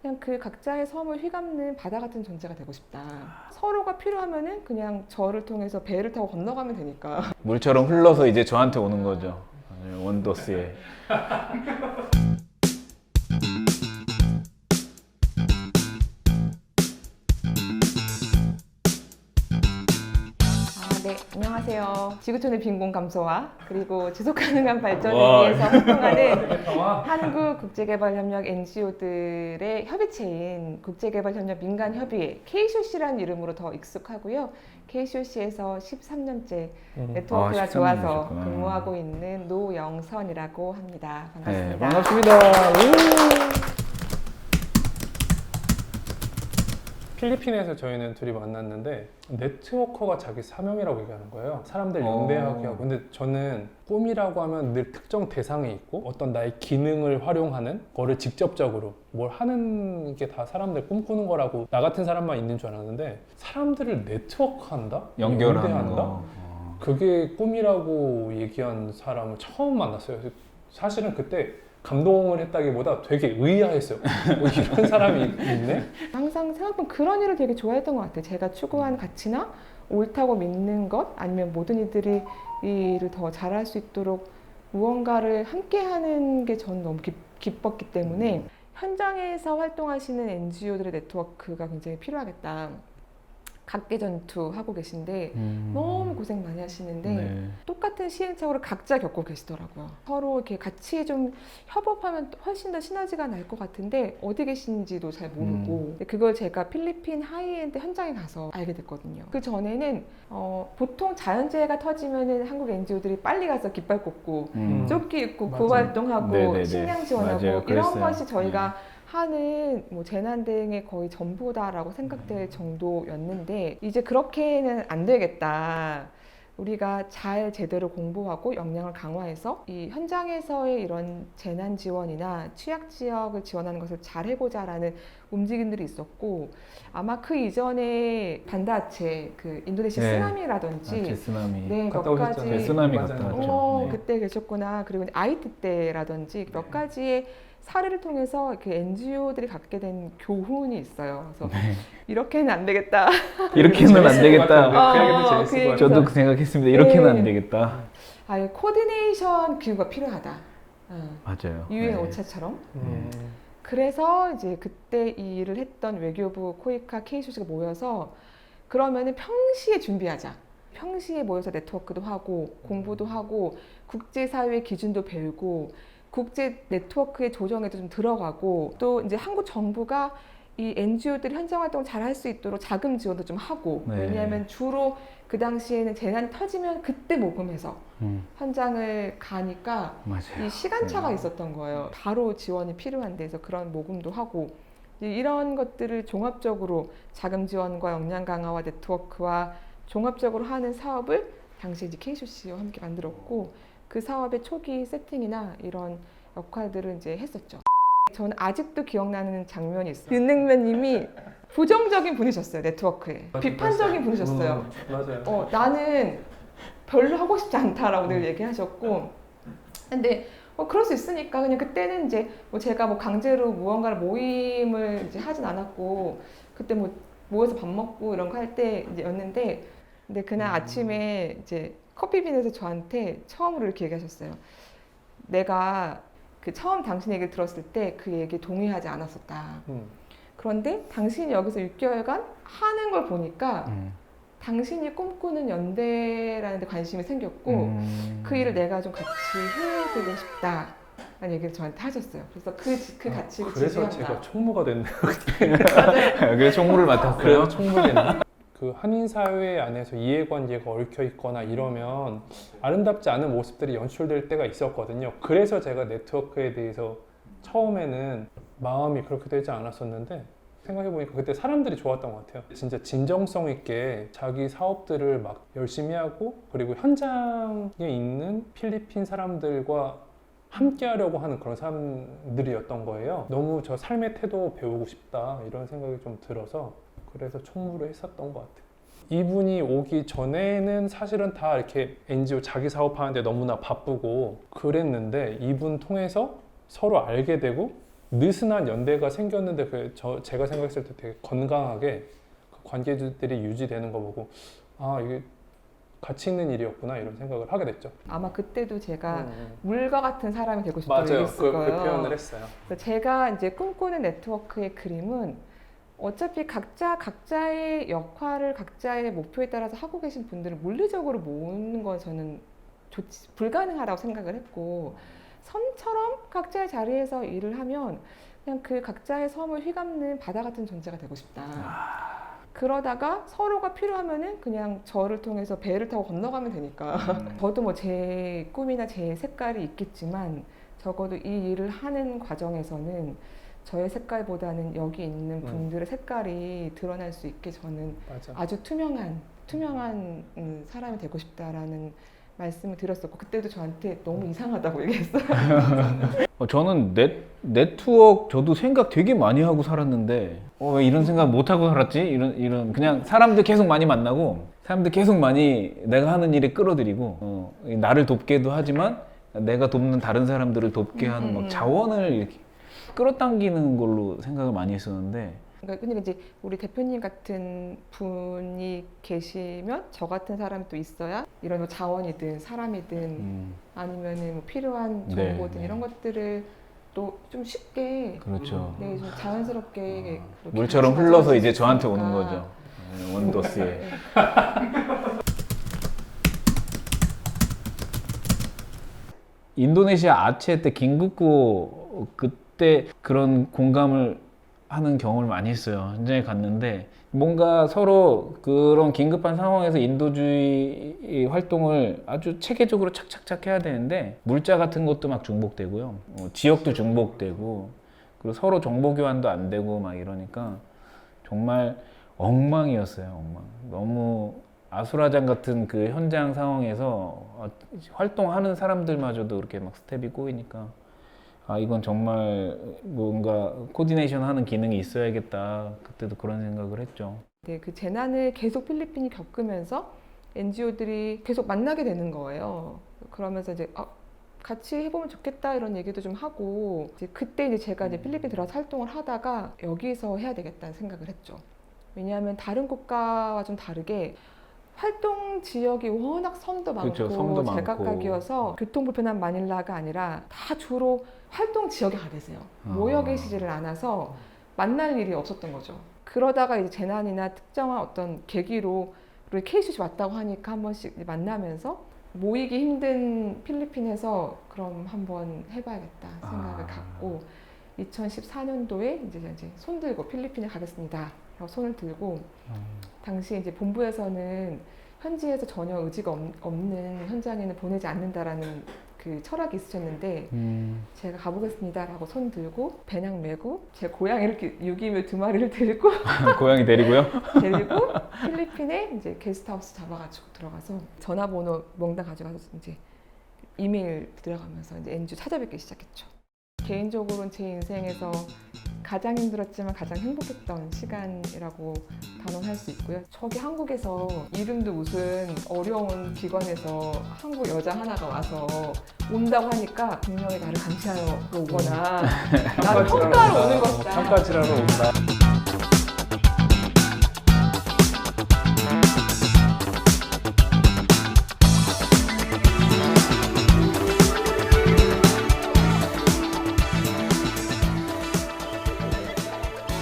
그냥 그 각자의 섬을 휘감는 바다 같은 존재가 되고 싶다. 서로가 필요하면은 그냥 저를 통해서 배를 타고 건너가면 되니까. 물처럼 흘러서 이제 저한테 오는 거죠. 원더스에. 네, 안녕하세요. 지구촌의 빈곤 감소와 그리고 지속가능한 발전을 와. 위해서 활동하는 한국국제개발협력 NGO들의 협의체인 국제개발협력 민간협의회 KCOC라는 이름으로 더 익숙하고요. KCOC에서 13년째 네트워크가 13년 좋아서 이셨구나. 근무하고 있는 노영선이라고 합니다. 반갑습니다. 네, 반갑습니다. 우! 필리핀에서 저희는 둘이 만났는데 네트워커가 자기 사명이라고 얘기하는 거예요. 사람들 연대하게 하고. 근데 저는 꿈이라고 하면 늘 특정 대상이 있고 어떤 나의 기능을 활용하는 거를 직접적으로 뭘 하는 게 다 사람들 꿈꾸는 거라고 나 같은 사람만 있는 줄 알았는데 사람들을 네트워크한다? 연결하는 연대한다? 거. 그게 꿈이라고 얘기한 사람을 처음 만났어요. 사실은 그때 감동을 했다기보다 되게 의아했어요. 뭐 이런 사람이 있네? 항상 생각해보면 그런 일을 되게 좋아했던 것 같아요. 제가 추구한 가치나 옳다고 믿는 것 아니면 모든 이들이 이 일을 더 잘할 수 있도록 무언가를 함께 하는 게 저는 너무 기뻤기 때문에 현장에서 활동하시는 NGO들의 네트워크가 굉장히 필요하겠다. 각계 전투 하고 계신데 너무 고생 많이 하시는데 네. 똑같은 시행착오를 각자 겪고 계시더라고요. 서로 이렇게 같이 좀 협업하면 훨씬 더 시너지가 날 것 같은데 어디 계신지도 잘 모르고 근데 그걸 제가 필리핀 하이엔드 현장에 가서 알게 됐거든요. 그 전에는 보통 자연재해가 터지면은 한국 NGO들이 빨리 가서 깃발 꽂고 조끼 입고 맞아요. 구호 활동하고 네네네. 식량 지원하고 맞아요. 이런 그랬어요. 것이 저희가 하는 뭐 재난 대응의 거의 전부다라고 생각될 정도였는데 이제 그렇게는 안 되겠다. 우리가 잘 제대로 공부하고 역량을 강화해서 이 현장에서의 이런 재난 지원이나 취약 지역을 지원하는 것을 잘 해보자라는 움직임들이 있었고 아마 그 이전에 반다아체 그 인도네시아 네. 쓰나미라든지 제쓰나미. 네, 갔다 몇 오셨잖아요. 가지 제쓰나미 맞아요. 갔다 왔죠. 네. 그때 계셨구나. 그리고 아이티 때라든지 몇 가지의 사례를 통해서 그 NGO들이 갖게 된 교훈이 있어요. 그래서 네. 이렇게는 안 되겠다. 이렇게는 안 재밌을 것 되겠다. 같은데. 그 얘기도 어, 재밌을 그 것 얘기. 같아요. 저도 그 생각했습니다. 이렇게는 안 네. 되겠다. 아, 코디네이션 기구가 필요하다. 맞아요. 유엔 네. 오차처럼. 음. 그래서 이제 그때 이 일을 했던 외교부 코이카 KCC가 모여서 그러면은 평시에 준비하자. 평시에 모여서 네트워크도 하고 공부도 하고 국제사회 기준도 배우고 국제 네트워크의 조정에도 좀 들어가고 또 이제 한국 정부가 이 NGO들이 현장 활동을 잘 할 수 있도록 자금 지원도 좀 하고 네. 왜냐하면 주로 그 당시에는 재난이 터지면 그때 모금해서 현장을 가니까 맞아요. 이 시간차가 네. 있었던 거예요. 바로 지원이 필요한 데서 그런 모금도 하고 이런 것들을 종합적으로 자금 지원과 역량 강화와 네트워크와 종합적으로 하는 사업을 당시 이제 KCC와 함께 만들었고 그 사업의 초기 세팅이나 이런 역할들을 이제 했었죠. 저는 아직도 기억나는 장면이 있어요. 윤냉면님이 부정적인 분이셨어요. 네트워크에. 비판적인 분이셨어요. 맞아요. 나는 별로 하고 싶지 않다라고 늘 얘기하셨고 근데 그럴 수 있으니까 그냥 그때는 이제 뭐 제가 뭐 강제로 무언가를 모임을 이제 하진 않았고 그때 뭐 모여서 밥 먹고 이런 거 할 때였는데 근데 그날 아침에 이제 커피빈에서 저한테 처음으로 이렇게 얘기하셨어요. 내가 그 처음 당신 얘기를 들었을 때 그 얘기에 동의하지 않았었다. 그런데 당신이 여기서 6개월간 하는 걸 보니까 당신이 꿈꾸는 연대라는 데 관심이 생겼고 그 일을 내가 좀 같이 해보고 싶다 라는 얘기를 저한테 하셨어요. 그래서 그 가치를 그래서 지지한다. 제가 총무가 됐네. 그래서 총무를 맡았어요. 그래서 총무가 됐네. 그 한인 사회 안에서 이해관계가 얽혀 있거나 이러면 아름답지 않은 모습들이 연출될 때가 있었거든요. 그래서 제가 네트워크에 대해서 처음에는 마음이 그렇게 되지 않았었는데 생각해보니까 그때 사람들이 좋았던 것 같아요. 진짜 진정성 있게 자기 사업들을 막 열심히 하고 그리고 현장에 있는 필리핀 사람들과 함께 하려고 하는 그런 사람들이었던 거예요. 너무 저 삶의 태도 배우고 싶다 이런 생각이 좀 들어서 그래서 총무를 했었던 것 같아요. 이분이 오기 전에는 사실은 다 이렇게 NGO 자기 사업하는데 너무나 바쁘고 그랬는데 이분 통해서 서로 알게 되고 느슨한 연대가 생겼는데 제가 생각했을 때 되게 건강하게 그 관계들이 유지되는 거 보고 아 이게 가치 있는 일이었구나 이런 생각을 하게 됐죠. 아마 그때도 제가 물과 같은 사람이 되고 싶다고 맞아요. 얘기했을 그 거예요. 표현을 했어요. 그래서 제가 이제 꿈꾸는 네트워크의 그림은 어차피 각자의 역할을 각자의 목표에 따라서 하고 계신 분들을 물리적으로 모으는 건 저는 불가능하다고 생각을 했고, 섬처럼 각자의 자리에서 일을 하면 그냥 그 각자의 섬을 휘감는 바다 같은 존재가 되고 싶다. 그러다가 서로가 필요하면은 그냥 저를 통해서 배를 타고 건너가면 되니까. 저도 뭐 제 꿈이나 제 색깔이 있겠지만 적어도 이 일을 하는 과정에서는 저의 색깔보다는 여기 있는 분들의 색깔이 드러날 수 있게 저는 맞아. 아주 투명한 사람이 되고 싶다라는 말씀을 드렸었고, 그때도 저한테 너무 이상하다고 얘기했어요. 저는 네트워크 저도 생각 되게 많이 하고 살았는데 왜 이런 생각 못 하고 살았지? 이런 그냥 사람들 계속 많이 만나고 사람들 계속 많이 내가 하는 일에 끌어들이고 나를 돕게도 하지만 내가 돕는 다른 사람들을 돕게 하는 막 자원을 이렇게 끌어당기는 걸로 생각을 많이 했었는데, 그러니까 이제 우리 대표님 같은 분이 계시면 저 같은 사람이 또 있어야 이런 뭐 자원이든 사람이든 아니면은 뭐 필요한 정보든 네. 이런 것들을 또 좀 쉽게 그렇죠. 네, 좀 자연스럽게 이렇게 물처럼 같이 흘러서 가져갈 이제 수 저한테 있으니까. 오는 거죠. 원더스에. 네. 인도네시아 아체 때 긴급구 그때 그런 공감을 하는 경험을 많이 했어요. 현장에 갔는데 뭔가 서로 그런 긴급한 상황에서 인도주의 활동을 아주 체계적으로 착착착 해야 되는데 물자 같은 것도 막 중복되고요. 지역도 중복되고 그리고 서로 정보 교환도 안 되고 막 이러니까 정말 엉망이었어요. 엉망. 너무 아수라장 같은 그 현장 상황에서 활동하는 사람들마저도 그렇게 막 스텝이 꼬이니까 이건 정말 뭔가 코디네이션 하는 기능이 있어야겠다. 그때도 그런 생각을 했죠. 네, 그 재난을 계속 필리핀이 겪으면서 NGO들이 계속 만나게 되는 거예요. 그러면서 이제 같이 해보면 좋겠다 이런 얘기도 좀 하고, 이제 그때 이제 제가 이제 필리핀 들어가서 활동을 하다가 여기서 해야 되겠다는 생각을 했죠. 왜냐하면 다른 국가와 좀 다르게 활동 지역이 워낙 섬도 많고 그렇죠, 섬도 많고. 제각각이어서 교통 불편한 마닐라가 아니라 다 주로 활동 지역에 가 계세요. 모여 계시지를 않아서 만날 일이 없었던 거죠. 그러다가 이제 재난이나 특정한 어떤 계기로 우리 케이슛이 왔다고 하니까 한 번씩 만나면서 모이기 힘든 필리핀에서 그럼 한번 해봐야겠다 생각을 갖고 2014년도에 이제 손 들고 필리핀에 가겠습니다. 라고 손을 들고 당시 이제 본부에서는 현지에서 전혀 의지가 없는 현장에는 보내지 않는다라는 그 철학이 있으셨는데 제가 가보겠습니다라고 손 들고 배낭 메고 제 고양이를 이렇게 유기묘 2마리를 데리고 고양이 데리고요? 데리고 필리핀에 이제 게스트하우스 잡아가지고 들어가서 전화번호 명단 가져가서 이제 이메일 들어가면서 이제 NGO 찾아뵙기 시작했죠. 개인적으로는 제 인생에서 가장 힘들었지만 가장 행복했던 시간이라고 단언할 수 있고요. 저기 한국에서 이름도 무슨 어려운 기관에서 한국 여자 하나가 와서 온다고 하니까 분명히 나를 감시하러 오거나 나를 평가하러 오는 것이다. 평가지라러 온다.